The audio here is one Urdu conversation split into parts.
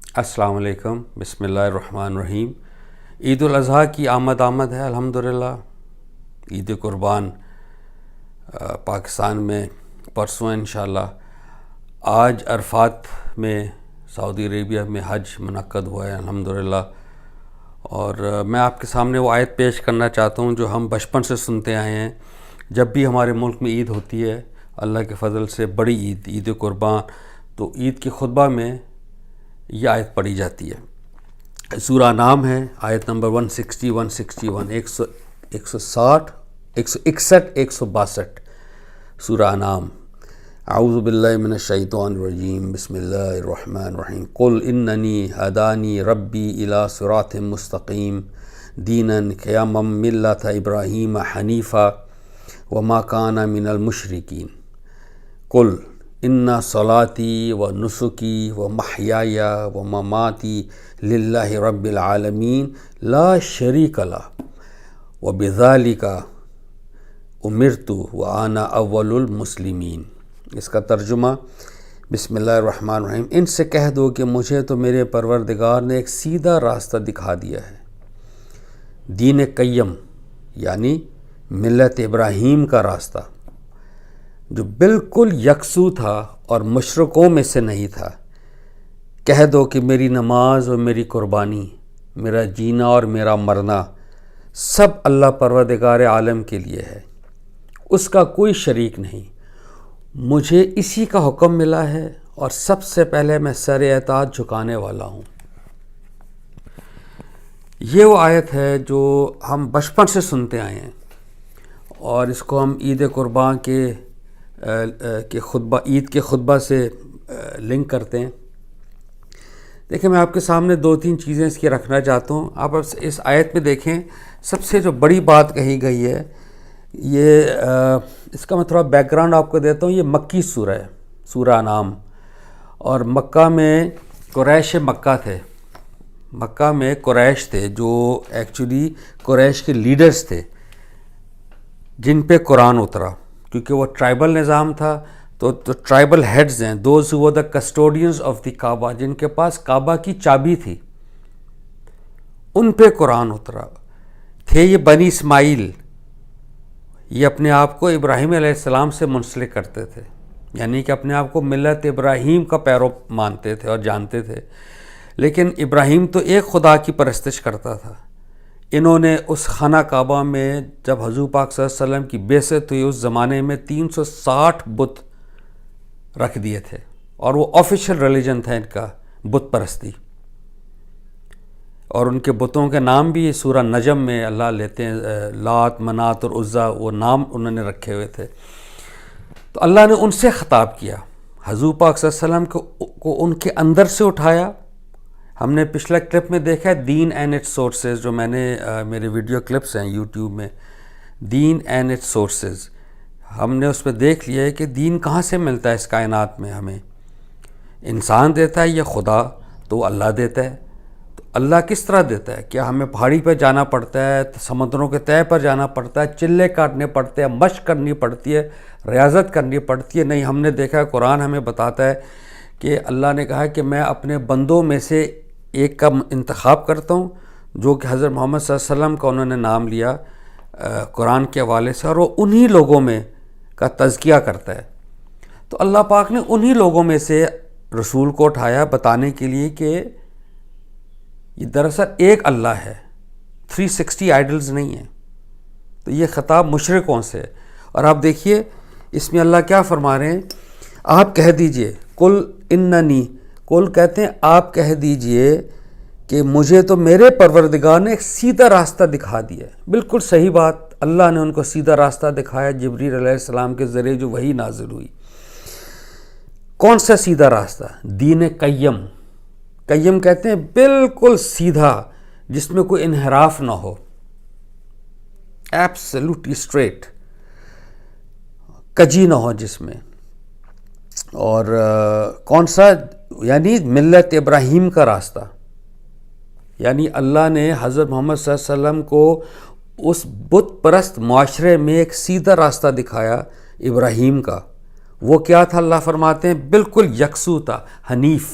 السلام علیکم، بسم اللہ الرحمن الرحیم۔ عید الاضحیٰ کی آمد ہے الحمدللہ۔ عید قربان پاکستان میں پرسوں انشاءاللہ۔ آج عرفات میں سعودی عربیہ میں حج منعقد ہوا ہے الحمدللہ، اور میں آپ کے سامنے وہ آیت پیش کرنا چاہتا ہوں جو ہم بچپن سے سنتے آئے ہیں۔ جب بھی ہمارے ملک میں عید ہوتی ہے، اللہ کے فضل سے بڑی عید قربان، تو عید کے خطبہ میں یہ آیت پڑھی جاتی ہے۔ سورہ انعام ہے، آیت نمبر 160 161 160 161 162۔ سورہ انعام۔ اعوذ باللہ من الشیطان الرجیم، بسم اللہ الرحمن الرحیم۔ قل اننی ہدانی ربی الی صراط مستقیم دینا قیما ملۃ ابراہیم حنیفا وما کان من المشرکین۔ قل ان صلاتی و نسکی و محیای و مماتی للہ رب العالمین لا شریک لہ وبذالک امرت وانا اول المسلمین۔ اس کا ترجمہ، بسم اللہ الرحمن الرحیم، ان سے کہہ دو کہ مجھے تو میرے پروردگار نے ایک سیدھا راستہ دکھا دیا ہے، دین قیم یعنی ملت ابراہیم کا راستہ، جو بالکل یکسو تھا اور مشرکوں میں سے نہیں تھا۔ کہہ دو کہ میری نماز اور میری قربانی، میرا جینا اور میرا مرنا سب اللہ پروردگار عالم کے لیے ہے، اس کا کوئی شریک نہیں۔ مجھے اسی کا حکم ملا ہے اور سب سے پہلے میں سر اطاعت جھکانے والا ہوں۔ یہ وہ آیت ہے جو ہم بچپن سے سنتے آئے ہیں، اور اس کو ہم عید قربان کے خطبہ، عید کے خطبہ سے لنک کرتے ہیں۔ دیکھیں، میں آپ کے سامنے دو تین چیزیں اس کی رکھنا چاہتا ہوں۔ آپ اس آیت میں دیکھیں، سب سے جو بڑی بات کہی گئی ہے، یہ اس کا میں تھوڑا بیک گراؤنڈ آپ کو دیتا ہوں۔ یہ مکی سورہ ہے، سورہ انعام، اور مکہ میں قریش مکہ تھے۔ مکہ میں قریش تھے جو ایکچولی قریش کے لیڈرز تھے، جن پہ قرآن اترا، کیونکہ وہ ٹرائبل نظام تھا۔ تو ٹرائبل ہیڈز ہیں، those who the custodians of the Kaaba, جن کے پاس کعبہ کی چابی تھی، ان پہ قرآن اترا تھے۔ یہ بنی اسماعیل، یہ اپنے آپ کو ابراہیم علیہ السلام سے منسلک کرتے تھے، یعنی کہ اپنے آپ کو ملت ابراہیم کا پیرو مانتے تھے اور جانتے تھے۔ لیکن ابراہیم تو ایک خدا کی پرستش کرتا تھا۔ انہوں نے اس خانہ کعبہ میں جب حضور پاک صلی اللہ علیہ وسلم کی بعثت ہوئی، اس زمانے میں 360 بت رکھ دیے تھے، اور وہ آفیشیل ریلیجن تھا ان کا، بت پرستی۔ اور ان کے بتوں کے نام بھی سورہ نجم میں اللہ لیتے ہیں، لات، منات اور عزا، وہ نام انہوں نے رکھے ہوئے تھے۔ تو اللہ نے ان سے خطاب کیا، حضور پاک صلی اللہ علیہ وسلم کو ان کے اندر سے اٹھایا۔ ہم نے پچھلا کلپ میں دیکھا ہے دین اینڈ اٹس سورسز، جو میں نے میرے ویڈیو کلپس ہیں یوٹیوب میں، دین اینڈ اٹس سورسز، ہم نے اس پہ دیکھ لیا ہے کہ دین کہاں سے ملتا ہے اس کائنات میں ہمیں۔ انسان دیتا ہے یا خدا؟ تو اللہ دیتا ہے۔ تو اللہ کس طرح دیتا ہے؟ کیا ہمیں پہاڑی پہ جانا پڑتا ہے، سمندروں کے تہہ پر جانا پڑتا ہے، چلے کاٹنے پڑتے ہیں، مشق کرنی پڑتی ہے، ریاضت کرنی پڑتی ہے؟ نہیں، ہم نے دیکھا ہے، قرآن ہمیں بتاتا ہے کہ اللہ نے کہا کہ میں اپنے بندوں میں سے ایک کا انتخاب کرتا ہوں، جو کہ حضرت محمد صلی اللہ علیہ وسلم کا انہوں نے نام لیا قرآن کے حوالے سے، اور وہ انہی لوگوں میں کا تزکیہ کرتا ہے۔ تو اللہ پاک نے انہی لوگوں میں سے رسول کو اٹھایا بتانے کے لیے کہ یہ دراصل ایک اللہ ہے، 360 آئیڈلز نہیں ہیں۔ تو یہ خطاب مشرکوں سے، اور آپ دیکھیے اس میں اللہ کیا فرما رہے ہیں، آپ کہہ دیجئے، قل اننی، قل کہتے ہیں آپ کہہ دیجئے کہ مجھے تو میرے پروردگار نے ایک سیدھا راستہ دکھا دیا ہے۔ بالکل صحیح بات، اللہ نے ان کو سیدھا راستہ دکھایا جبریل علیہ السلام کے ذریعے جو وحی نازل ہوئی۔ کون سا سیدھا راستہ؟ دین قیم۔ قیم کہتے ہیں بالکل سیدھا، جس میں کوئی انحراف نہ ہو، ایبسلیوٹلی اسٹریٹ، کجی نہ ہو جس میں۔ اور کون سا؟ یعنی ملت ابراہیم کا راستہ، یعنی اللہ نے حضرت محمد صلی اللہ علیہ وسلم کو اس بت پرست معاشرے میں ایک سیدھا راستہ دکھایا ابراہیم کا۔ وہ کیا تھا؟ اللہ فرماتے ہیں بالکل یکسو تھا، حنیف،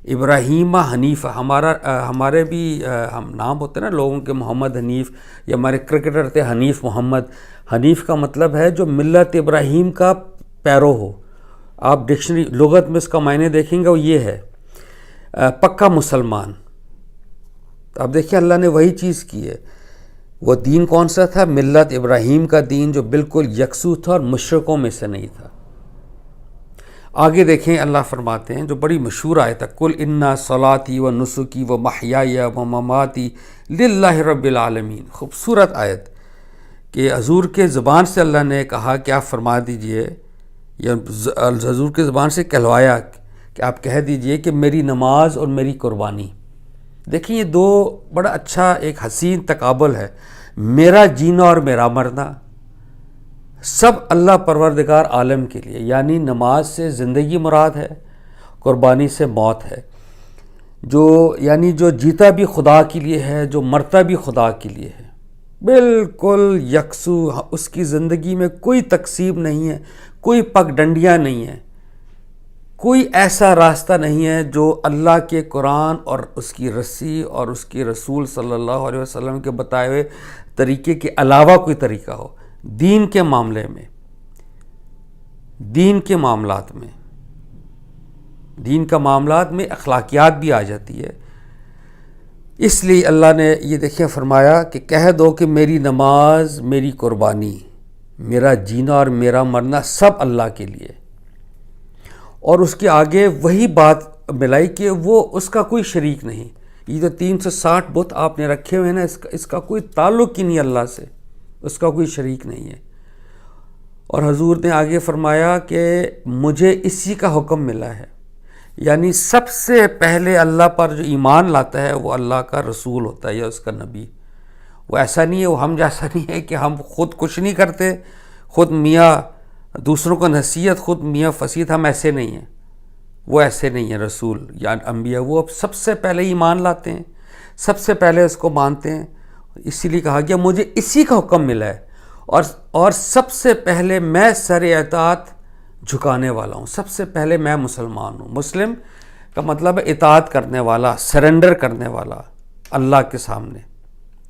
ابراہیم حنیف، ہمارے بھی ہم نام ہوتے ہیں نا لوگوں کے، محمد حنیف، یا ہمارے کرکٹر تھے حنیف محمد. حنیف کا مطلب ہے جو ملت ابراہیم کا پیرو ہو. آپ ڈکشنری لغت میں اس کا معنی دیکھیں گے وہ یہ ہے پکا مسلمان. اب دیکھیں اللہ نے وہی چیز کی ہے. وہ دین کون سا تھا؟ ملت ابراہیم کا دین، جو بالکل یکسو تھا اور مشرکوں میں سے نہیں تھا. آگے دیکھیں اللہ فرماتے ہیں جو بڑی مشہور آیت ہے، قل انا صلاتی و نسکی و محیای و مماتی للہ رب العالمین. خوبصورت آیت کہ حضور کے زبان سے اللہ نے کہا کہ آپ فرما دیجئے، یا حضور کے زبان سے کہلوایا کہ آپ کہہ دیجئے کہ میری نماز اور میری قربانی. دیکھیں یہ دو بڑا اچھا ایک حسین تقابل ہے. میرا جینا اور میرا مرنا سب اللہ پروردگار عالم کے لیے، یعنی نماز سے زندگی مراد ہے، قربانی سے موت ہے. یعنی جو جیتا بھی خدا کے لیے ہے، جو مرتا بھی خدا کے لیے ہے، بالکل یکسو. اس کی زندگی میں کوئی تقسیم نہیں ہے، کوئی پگ ڈنڈیاں نہیں ہیں، کوئی ایسا راستہ نہیں ہے جو اللہ کے قرآن اور اس کی رسی اور اس کی رسول صلی اللہ علیہ وسلم کے بتائے ہوئے طریقے کے علاوہ کوئی طریقہ ہو. دین کے معاملے میں، دین کے معاملات میں، دین کا معاملات میں اخلاقیات بھی آ جاتی ہے. اس لیے اللہ نے یہ دیکھیں فرمایا کہ کہہ دو کہ میری نماز، میری قربانی، میرا جینا اور میرا مرنا سب اللہ کے لیے. اور اس کے آگے وہی بات ملائی کہ وہ اس کا کوئی شریک نہیں. یہ جو 360 بت آپ نے رکھے ہوئے ہیں نا، اس کا کوئی تعلق ہی نہیں اللہ سے، اس کا کوئی شریک نہیں ہے. اور حضور نے آگے فرمایا کہ مجھے اسی کا حکم ملا ہے. یعنی سب سے پہلے اللہ پر جو ایمان لاتا ہے وہ اللہ کا رسول ہوتا ہے یا اس کا نبی. وہ ایسا نہیں ہے، وہ ہم جیسا نہیں ہے کہ ہم خود کچھ نہیں کرتے، خود میاں دوسروں کو نصیحت، خود میاں فصیحت. ہم ایسے نہیں ہیں، وہ ایسے نہیں ہیں. رسول یا انبیاء وہ سب سے پہلے ایمان لاتے ہیں، سب سے پہلے اس کو مانتے ہیں. اسی لیے کہا گیا مجھے اسی کا حکم ملا ہے، اور سب سے پہلے میں سر اطاعت جھکانے والا ہوں. سب سے پہلے میں مسلمان ہوں. مسلم کا مطلب ہے اطاعت کرنے والا، سرنڈر کرنے والا اللہ کے سامنے.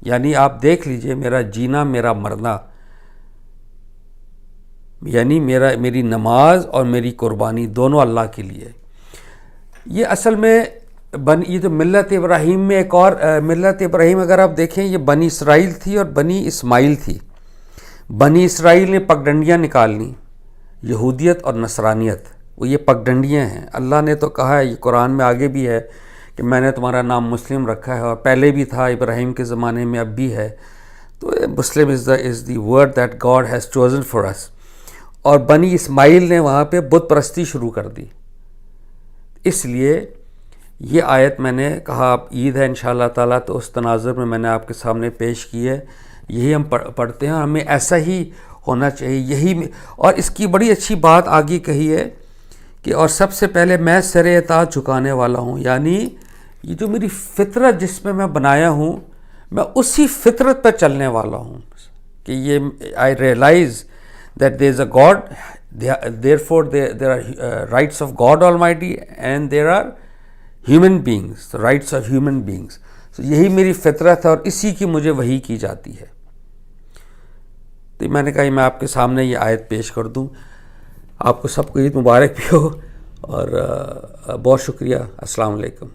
یعنی آپ دیکھ لیجئے میرا جینا، میرا مرنا، یعنی میری نماز اور میری قربانی دونوں اللہ کے لیے. یہ اصل میں یہ جو ملت ابراہیم میں ایک اور ملت ابراہیم اگر آپ دیکھیں یہ بنی اسرائیل تھی اور بنی اسماعیل تھی. بنی اسرائیل نے پگڈنڈیاں نکال لیں، یہودیت اور نصرانیت، وہ یہ پگڈنڈیاں ہیں. اللہ نے تو کہا ہے، یہ قرآن میں آگے بھی ہے کہ میں نے تمہارا نام مسلم رکھا ہے، اور پہلے بھی تھا ابراہیم کے زمانے میں، اب بھی ہے. تو Muslim is the word that God has chosen for us. اور بنی اسماعیل نے وہاں پہ بت پرستی شروع کر دی. اس لیے یہ آیت میں نے کہا اب عید ہے انشاءاللہ تعالیٰ، تو اس تناظر میں نے آپ کے سامنے پیش کی ہے. یہی ہم پڑھتے ہیں، ہمیں ایسا ہی ہونا چاہیے. یہی اور اس کی بڑی اچھی بات آگے کہی ہے کہ اور سب سے پہلے میں سر اطاعت جھکانے والا ہوں. یعنی یہ جو میری فطرت جس میں بنایا ہوں، میں اسی فطرت پر چلنے والا ہوں. کہ یہ آئی realise that there is a God, therefore there are rights of God Almighty and there are human beings, the rights of human beings. So یہی میری فطرت ہے اور اسی کی مجھے وحی کی جاتی ہے. تو میں نے کہا میں آپ کے سامنے یہ آیت پیش کر دوں. آپ کو سب کو عید مبارک بھی ہو، اور بہت شکریہ. السلام علیکم.